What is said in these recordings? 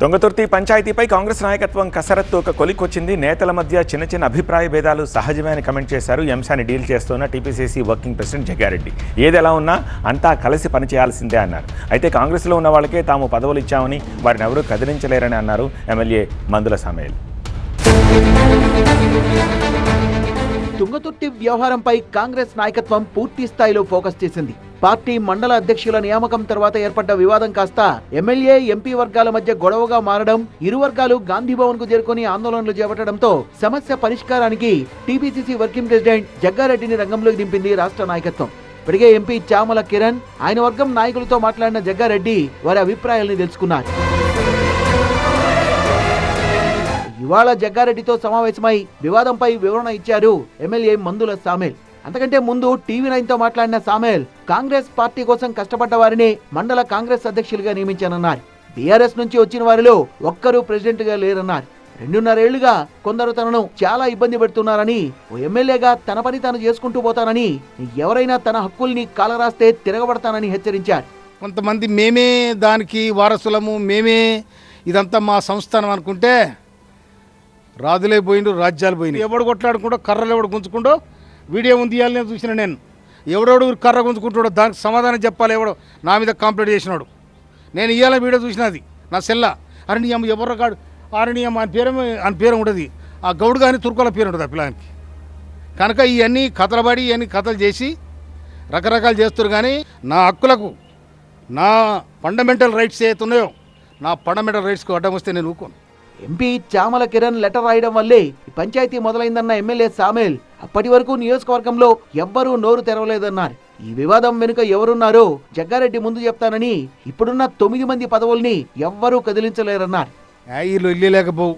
తుంగతుర్తి పంచాయతీపై కాంగ్రెస్ నాయకత్వం కసరత్తు ఒక కొలికొచ్చింది. నేతల మధ్య చిన్న చిన్న అభిప్రాయ భేదాలు సహజమే అని కమెంట్ చేశారు. ఈ అంశాన్ని డీల్ చేస్తున్న టీపీసీసీ వర్కింగ్ ప్రెసిడెంట్ జగ్గారెడ్డి. ఏదెలా ఉన్నా అంతా కలిసి పనిచేయాల్సిందే అన్నారు. అయితే కాంగ్రెస్లో ఉన్న వాళ్ళకే తాము పదవులు ఇచ్చామని వారిని ఎవరూ కదిలించలేరని అన్నారు ఎమ్మెల్యే మందుల సామేల్. తుంగతుర్తి వ్యవహారంపై కాంగ్రెస్ నాయకత్వం పూర్తి స్థాయిలో ఫోకస్ చేసింది. పార్టీ మండల అధ్యక్షుల నియామకం తర్వాత ఏర్పడ్డ వివాదం కాస్త ఎమ్మెల్యే ఎంపీ వర్గాల మధ్య గొడవగా మారడం, ఇరు వర్గాలు గాంధీభవన్ కు చేరుకుని ఆందోళనలు చేపట్టడంతో సమస్య పరిష్కారానికి టీపీసీసీ వర్కింగ్ ప్రెసిడెంట్ జగ్గారెడ్డిని రంగంలోకి దింపింది రాష్ట్ర నాయకత్వం. ఇప్పటికే ఎంపీ చామల కిరణ్, ఆయన వర్గం నాయకులతో మాట్లాడిన జగ్గారెడ్డి వారి అభిప్రాయాల్ని తెలుసుకున్నారు. ఇవాళ జగ్గారెడ్డితో సమావేశమై వివాదంపై వివరణ ఇచ్చారు ఎమ్మెల్యే మందుల సామేల్. అంతకంటే ముందు టీవీ9తో మాట్లాడిన సామేల్ కాంగ్రెస్ పార్టీ కోసం కష్టపడ్డ వారిని మండల కాంగ్రెస్ అధ్యక్షులుగా నియమించానన్నారు. బీఆర్ఎస్ నుంచి వచ్చిన వారిలో ఒక్కరూ ప్రెసిడెంట్ గా లేరన్నారు. 2.5 ఏళ్లుగా కొందరు తనను చాలా ఇబ్బంది పెడుతున్నారని, ఓ ఎమ్మెల్యేగా తన పని తాను చేసుకుంటూ పోతానని, ఎవరైనా తన హక్కుల్ని కాలరాస్తే తిరగబడతానని హెచ్చరించారు. కొంతమంది మేమే దానికి వారసులము, మేమే ఇదంతా మా సంస్థానం అనుకుంటే రాజులే పోయిండు, రాజ్యాలు పోయినాయి. ఎవడు కొట్లాడుకుంటో కర్రలు ఎవడు గుంజుకుంటో వీడియో ఉంది ఇవ్వాలని చూసిన నేను. ఎవడెవడు కర్ర గుంజుకుంటాడో దానికి సమాధానం చెప్పాలి. ఎవడో నా మీద కంప్లైంట్ చేసినాడు, నేను ఇవ్వాలని వీడియో చూసినది నా సెల్ల. అరణ్యం ఎవరు కాడు అరణ్యం అని పేరు ఉంటుంది. ఆ గౌడు కానీ తుర్కోల పేరు ఉంటుంది ఆ పిల్లానికి. కనుక ఇవన్నీ కథలబడి ఇవన్నీ కథలు చేసి రకరకాలు చేస్తారు. కానీ నా హక్కులకు, నా ఫండమెంటల్ రైట్స్ ఏతున్నాయో, నా ఫండమెంటల్ రైట్స్కి అడ్డం వస్తే నేను ఊకోను. ఎంపీ చామల కిరణ్ లెటర్ రాయడం వల్లే ఈ పంచాయతీ మొదలైందన్న ఎమ్మెల్యే సామేల్ అప్పటి వరకు నియోజకవర్గంలో ఎవ్వరూ నోరు తెరవలేదన్నారు. ఈ వివాదం వెనుక ఎవరున్నారో జగ్గారెడ్డి ముందు చెప్తానని, ఇప్పుడున్న 9 మంది పదవుల్ని ఎవ్వరూ కదిలించలేరన్నారు. వీళ్ళు వెళ్ళలేకపోవు.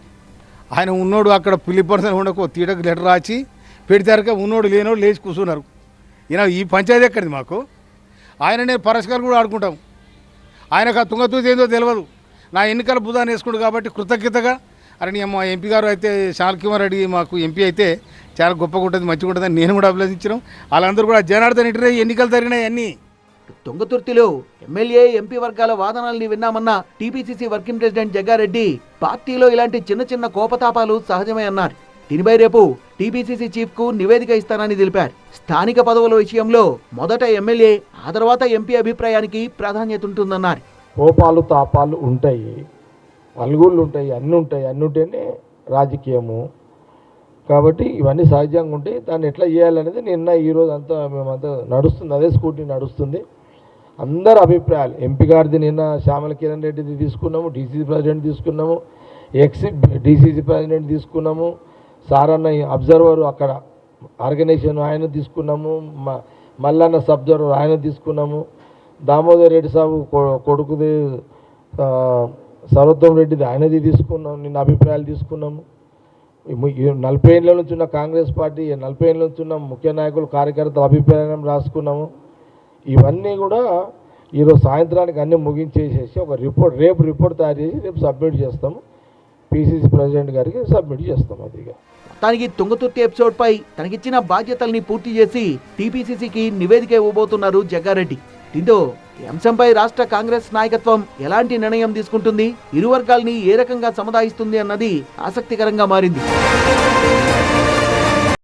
ఆయన ఉన్నోడు అక్కడ పిల్లిపర్సన్ ఉండకు తీటకు లెటర్ రాసి పెడితారుగా, ఉన్నోడు లేనోడు లేచి కూర్చున్నారు. ఈయన ఈ పంచాయతీ ఎక్కడిది మాకు? ఆయన నేను పరస్కారం కూడా ఆడుకుంటాం. ఆయనకు ఆ తుంగతూసి ఏందో తెలియదు. నా ఎన్నికల బుధాన్ని వేసుకుంటు కాబట్టి కృతజ్ఞతగా అరే మా ఎంపీ గారు అయితే శాల్కిమార్ రెడ్డి మాకు ఎంపీ అయితే చాలా గొప్పగా ఉంటుంది, మంచిగా ఉంటుందని నేను కూడా అభినందించడం. వాళ్ళందరూ కూడా జనార్దన్ ఇంటనే ఎన్నికలు జరిగినాయి అన్నీ. తుంగతుర్తిలో ఎమ్మెల్యే ఎంపీ వర్గాల వాదనల్ని విన్నామన్న టీపీసీసీ వర్కింగ్ ప్రెసిడెంట్ జగ్గారెడ్డి పార్టీలో ఇలాంటి చిన్న చిన్న కోపతాపాలు సహజమే అన్నారు. దీనిపై రేపు టీపీసీసీ చీఫ్ కు నివేదిక ఇస్తానని తెలిపారు. స్థానిక పదవుల విషయంలో మొదట ఎమ్మెల్యే, ఆ తర్వాత ఎంపీ అభిప్రాయానికి ప్రాధాన్యత ఉంటుందన్నారు. కోపాలు తాపాలు ఉంటాయి, అలుగుళ్ళు ఉంటాయి, అన్నీ ఉంటాయి. అన్నీ ఉంటేనే రాజకీయము. కాబట్టి ఇవన్నీ సహజంగా ఉంటాయి. దాన్ని ఎట్లా చేయాలనేది నిన్న ఈరోజు అంతా మేమంతా నడుస్తుంది, అదే స్కూటీ నడుస్తుంది. అందరు అభిప్రాయాలు, ఎంపీ గారిది నిన్న శ్యామల కిరణ్ రెడ్డిది తీసుకున్నాము, డీసీసీ ప్రెసిడెంట్ తీసుకున్నాము, డీసీసీ ప్రెసిడెంట్ తీసుకున్నాము, సారన్న అబ్జర్వర్ అక్కడ ఆర్గనైజేషన్ ఆయన తీసుకున్నాము, మల్లన్న సబ్జర్వర్ ఆయన తీసుకున్నాము, దామోదర్ రెడ్డి సాబు కొడుకుది సర్వోత్తమ్ రెడ్డిది ఆయనది తీసుకున్నాం. నిన్న అభిప్రాయాలు తీసుకున్నాము. 40 ఏళ్ళ నుంచి ఉన్న కాంగ్రెస్ పార్టీ, 40 ఏళ్ళ నుంచి ఉన్న ముఖ్య నాయకులు, కార్యకర్తల అభిప్రాయం రాసుకున్నాము. ఇవన్నీ కూడా ఈరోజు సాయంత్రానికి అన్నీ ముగించేసేసి ఒక రేపు రిపోర్ట్ తయారు చేసి రేపు సబ్మిట్ చేస్తాము. పీసీసీ ప్రెసిడెంట్ గారికి సబ్మిట్ చేస్తాం. అదిగా తనకి తుంగతుర్తి ఎపిసోడ్ పై తనకిచ్చిన బాధ్యతల్ని పూర్తి చేసి టీపీసీసీకి నివేదిక ఇవ్వబోతున్నారు జగ్గారెడ్డి. దీంతో ఈ అంశంపై రాష్ట్ర కాంగ్రెస్ నాయకత్వం ఎలాంటి నిర్ణయం తీసుకుంటుంది, ఇరు వర్గాల్ని ఏ రకంగా సముదాయిస్తుంది అన్నది ఆసక్తికరంగా మారింది.